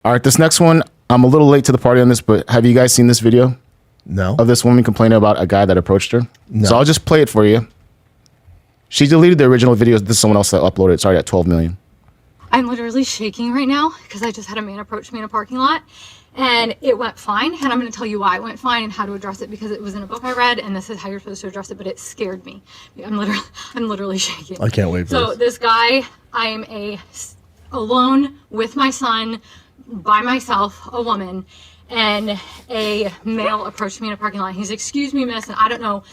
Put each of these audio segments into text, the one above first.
All right, this next one, I'm a little late to the party on this, but have you guys seen this video? No. Of this woman complaining about a guy that approached her? No. So I'll just play it for you. She deleted the original video. This is someone else that uploaded it. It's already at 12 million. I'm literally shaking right now because I just had a man approach me in a parking lot and it went fine. And I'm going to tell you why it went fine and how to address it, because it was in a book I read and this is how you're supposed to address it, but it scared me. I'm literally shaking. I can't wait for this. this. So this guy, I am alone with my son, by myself, a woman, and a male approached me in a parking lot. He's, "Excuse me, miss," and I don't know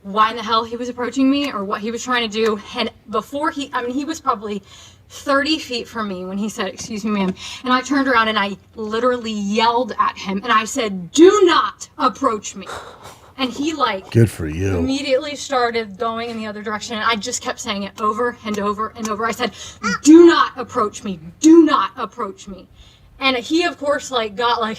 why in the hell he was approaching me or what he was trying to do. And before he was probably 30 feet from me when he said, "Excuse me, ma'am." And I turned around and I literally yelled at him and I said, "Do not approach me." And he good for you. Immediately started going in the other direction. And I just kept saying it over and over and over. I said, "Do not approach me. Do not approach me." And he, of course, got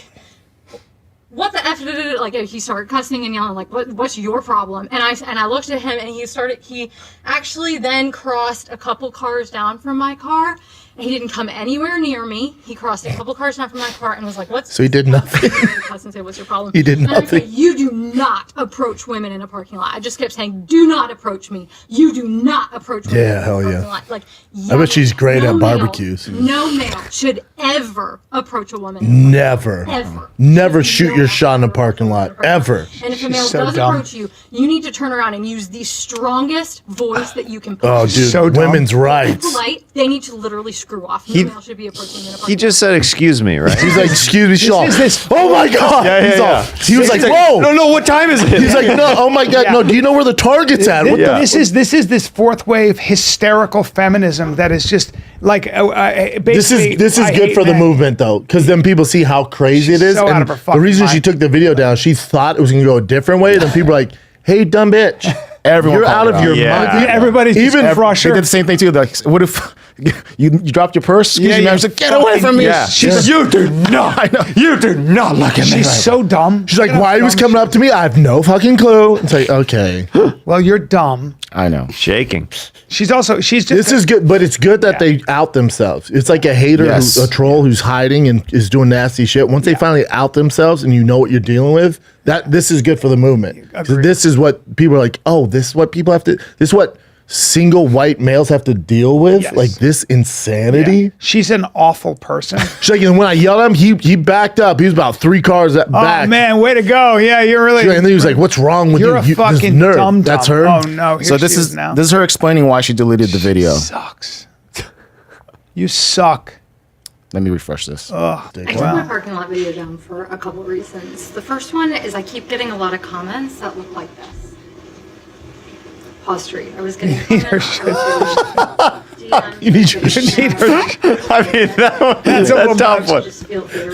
"What the F?" Like, he started cussing and yelling, like, what's your problem? And I looked at him and he actually then crossed a couple cars down from my car. And he didn't come anywhere near me. He crossed a couple cars down from my car and was like, "What's..." So he did nothing. And said, "What's your problem?" He did and I nothing. said, "You do not approach women in a parking lot." I just kept saying, "Do not approach me. You do not approach women in a hell parking yeah. lot." I bet she's great at male- barbecues. No male should ever approach a woman. Never. Ever. Never shoot your shot in a parking lot. Ever. And if a male so does dumb. approach you, you need to turn around and use the strongest voice that you can put. Oh, dude. So dumb. Women's rights. Polite, they need to literally screw off. No male should be approaching you in a parking He just said, "Excuse me," right? He's like, "Excuse me, she's all, is this- oh my God." Yeah, He's all- yeah. He was like, "Whoa." No, what time is it? He's like, "No, oh my God, no, do you know where the target's at?" What Yeah. This is this fourth wave hysterical feminism that is just like This is I good hate for the men. movement though, because then people see how crazy it is. so out And of her the fucking reason she mind. took the video down, she thought it was gonna go a different way. Then people are like, "Hey, dumb bitch, Everyone you're called out her of your Yeah. mind." Everybody's Even just crush They her. did the same thing too. Like, what if you dropped your purse? Excuse me, Yeah, ma'am. She's like, "Get away from me." Yeah. You do not. You do not look at me. She's so dumb. She's like, "Why he was coming up to me? I have no fucking clue." It's like, okay, Well, you're dumb. I know. Shaking. She's just. this is good, but it's good that they out themselves. It's like a hater, Yes. a troll who's hiding and is doing nasty shit. Once they finally out themselves and you know what you're dealing with, this is good for the movement. 'Cause Agreed. this is what people are like. Oh, this is what people have to. This is what single white males have to deal with. Yes. Like this insanity. Yeah. She's an awful person. She's like, and when I yelled at him, he backed up. He was about 3 cars back. Oh man, way to go! Yeah, you're really. And then he was like, "What's wrong with You're you? a this fucking nerd." dumb. That's her. Oh no! Here So she this is now. this is her explaining why she deleted the video. Sucks. You suck. Let me refresh this. I took my parking lot video down for a couple of reasons. The first one is I keep getting a lot of comments that look like this. Pause street. I was getting comments. You need your I mean, that top one.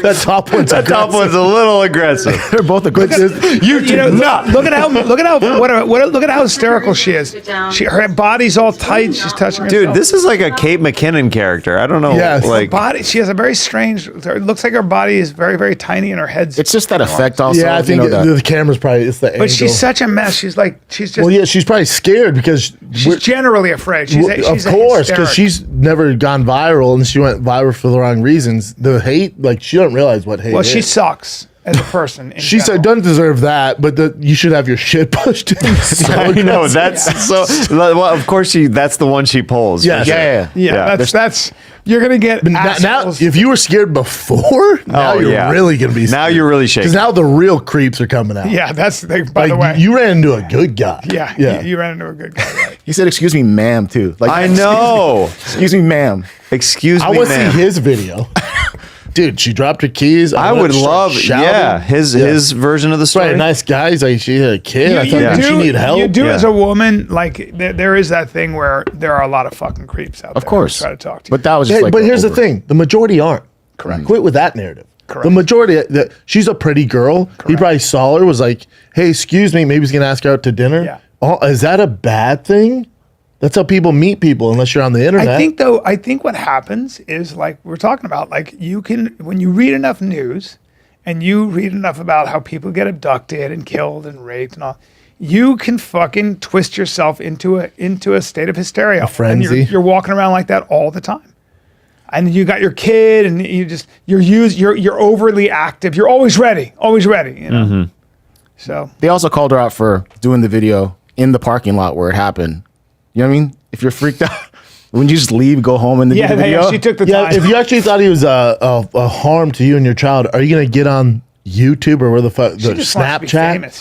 that top one's That top aggressive. one's a little aggressive. They're both aggressive. You know, look at how hysterical she is. Her body's all tight. She's touching herself. Dude, this is like a Kate McKinnon character. I don't know. Yes. Like, body. She has a very strange. It looks like her body is very, very tiny, and her head's. It's just that effect also. Yeah, I you think know, that- the camera's probably it's the angle. But she's such a mess. She's just. Well, yeah, she's probably scared because She's generally afraid. She's of course, because she's never gone viral and she went viral for the wrong reasons. The hate, like she don't realize what hate. Well, is. she sucks as a person. She said doesn't deserve that, but you should have your shit pushed in. So I know that's so. Well, of course, that's the one she pulls. Yes. yeah. Yeah, that's you're gonna get now, assholes. if you were scared before, now you're yeah. really gonna be. Now you're really shaking. because now the real creeps are coming out. Yeah, that's by the Like way. you ran into a good guy. yeah, yeah. You ran into a good guy. Right? He said, "Excuse me, ma'am," too. Like, I know. Excuse me, ma'am. Excuse me, I want to man. see his video. Dude, she dropped her keys. I went would to love, shouting. yeah, his version of the story. Right, nice guy. He's like, she had a kid. I thought, did she need help? You do Yeah. as a woman, like there is that thing where there are a lot of fucking creeps out there. Of course. who try to talk to you. But that was just Hey, like. but here's the over. thing: the majority aren't. Correct. Quit with that narrative. Correct. The majority, she's a pretty girl. He probably saw her, was like, "Hey, excuse me, maybe he's gonna ask her out to dinner." Yeah. Oh, is that a bad thing? That's how people meet people, unless you're on the internet. I think what happens is like we're talking about, like you can, when you read enough news and you read enough about how people get abducted and killed and raped and all, you can fucking twist yourself into a state of hysteria. A frenzy. And you're walking around like that all the time. and you got your kid, and you're overly active. You're always ready, you know. So They also called her out for doing the video in the parking lot where it happened. You know what I mean? If you're freaked out, wouldn't you just leave, go home, and then do the video? she took the Yeah, time. if you actually thought he was a harm to you and your child, are you gonna get on YouTube or where the fuck, She the just wants to be Snapchat? famous.